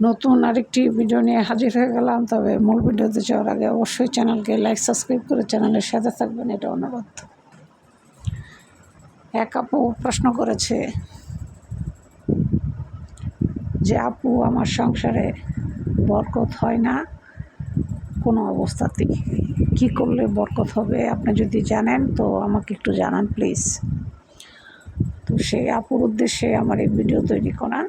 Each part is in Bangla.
নতুন আরেকটি ভিডিও নিয়ে হাজির হয়ে গেলাম। তবে মূল ভিডিওতে যাওয়ার আগে অবশ্যই চ্যানেলকে লাইক সাবস্ক্রাইব করে চ্যানেলের সাথে থাকবেন, এটা অনুরোধ। এক আপু প্রশ্ন করেছে যে আপু, আমার সংসারে বরকত হয় না কোনো অবস্থাতেই, কি করলে বরকত হবে? আপনি যদি জানেন তো আমাকে একটু জানান প্লিজ। তো সেই আপুর উদ্দেশ্যে আমার এই ভিডিও তৈরি করা,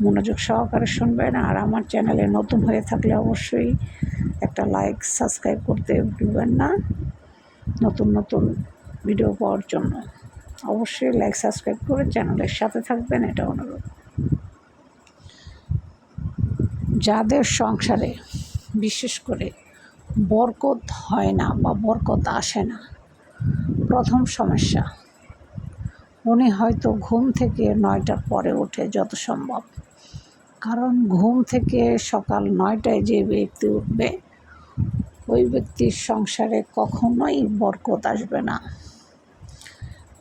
মনোযোগ সহকারে শুনবেন। আর আমার চ্যানেলে নতুন হয়ে থাকলে অবশ্যই একটা লাইক সাবস্ক্রাইব করতে ভুলবেন না। নতুন নতুন ভিডিও পাওয়ার জন্য অবশ্যই লাইক সাবস্ক্রাইব করে চ্যানেলের সাথে থাকবেন, এটা অনুরোধ। যাদের সংসারে বিশেষ করে বরকত হয় না বা বরকত আসে না, প্রথম সমস্যা, উনি হয়তো ঘুম থেকে 9টার পরে ওঠে যত সম্ভব। কারণ ঘুম থেকে সকাল 9টায় যে ব্যক্তি উঠবে, ওই ব্যক্তির সংসারে কখনোই বরকত আসবে না।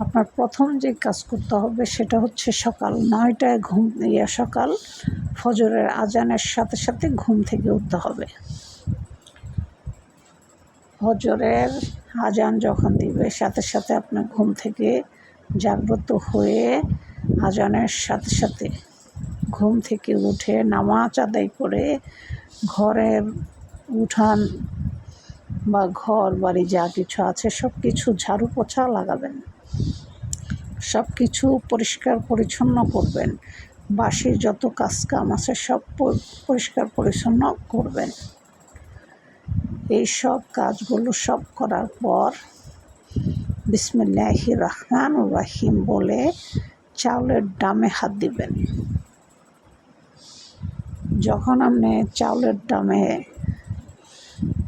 আপনার প্রথম যে কাজ করতে হবে সেটা হচ্ছে সকাল 9টায় সকাল ফজরের আজানের সাথে সাথে ঘুম থেকে উঠতে হবে। ফজরের আজান যখন দিবে সাথে সাথে আপনার ঘুম থেকে জাগ্রত হয়ে আজানের সাথে সাথে ঘুম থেকে উঠে নামাজ আদায় করে ঘরের উঠান বা ঘর বাড়ি যা কিছু আছে সব কিছু ঝাড়ু পোছা লাগাবেন, সব কিছু পরিষ্কার পরিচ্ছন্ন করবেন। বাসি যত কাজকাম আছে সব পরিষ্কার পরিচ্ছন্ন করবেন। এই সব কাজগুলো সব করার পর বিসমিল্লাহির রহমানির রহিম বলে চাউলের ডামে হাত দিবেন। যখন আপনি চাউলের ডামে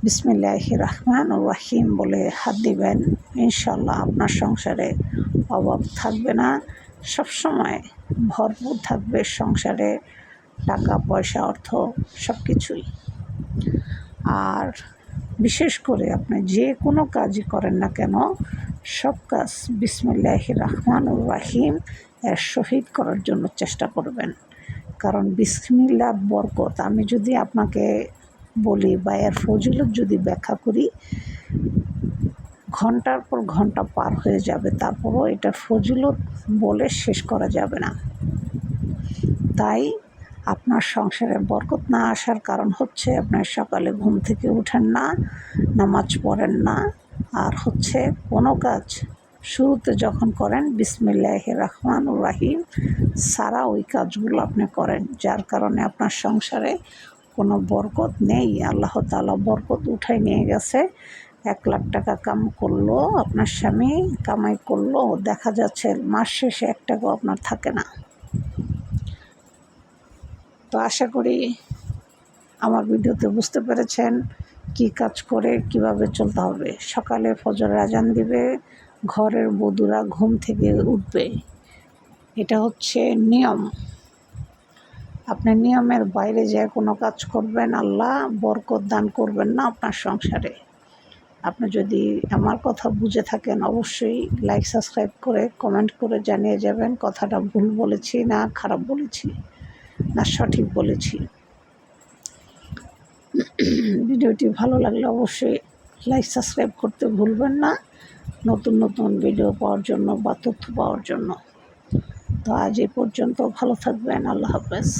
বিসমিল্লাহির রহমানির রহিম বলে হাত দিবেন, ইনশাল্লাহ আপনার সংসারে অভাব থাকবে না, সবসময় ভরপুর থাকবে সংসারে, টাকা পয়সা অর্থ সব কিছুই। আর বিশেষ করে আপনি যে কোনো কাজই করেন না কেন, সব কাজ বিসমিল্লাহির রহমানির রহিম এর সহিত করার জন্য চেষ্টা করবেন। কারণ বিসমিল্লাহর বরকত আমি যদি আপনাকে বলি বা এর ফজিলত যদি ব্যাখ্যা করি, ঘন্টার পর ঘন্টা পার হয়ে যাবে, তারপরও এটার ফজিলত বলে শেষ করা যাবে না। তাই আপনার সংসারে বরকত না আসার কারণ হচ্ছে আপনার সকালে ঘুম থেকে উঠেন না, নামাজ পড়েন না, আর হচ্ছে কোনো কাজ শুরুতে যখন করেন বিসমিল্লাহির রহমানির রহিম সারা ওই কাজগুলো আপনি করেন, যার কারণে আপনার সংসারে কোনো বরকত নেই। আল্লাহ তাআলা বরকত উঠাই নিয়ে গেছে। 1 লাখ টাকা কাম করলো আপনার স্বামী, কামাই করলো, দেখা যাচ্ছে মাস শেষে 1 টাকাও আপনার থাকে না। তো আশা করি আমার ভিডিওতে বুঝতে পেরেছেন কি কাজ করে কিভাবে চলতে হবে। সকালে ফজরের আজান দিবে, ঘরের বধূরা ঘুম থেকে উঠবে, এটা হচ্ছে নিয়ম। আপনি নিয়মের বাইরে যেয়ে কোনো কাজ করবেন, আল্লাহ বরকত দান করবেন না আপনার সংসারে। আপনি যদি আমার কথা বুঝে থাকেন অবশ্যই লাইক সাবস্ক্রাইব করে কমেন্ট করে জানিয়ে যাবেন কথাটা ভুল বলেছি না খারাপ বলেছি না সঠিক বলেছি। ভিডিওটি ভালো লাগলে অবশ্যই লাইক সাবস্ক্রাইব করতে ভুলবেন না, নতুন নতুন ভিডিও পাওয়ার জন্য বা তথ্য পাওয়ার জন্য। তো আজ এই পর্যন্ত, ভালো থাকবেন, আল্লাহ হাফেজ।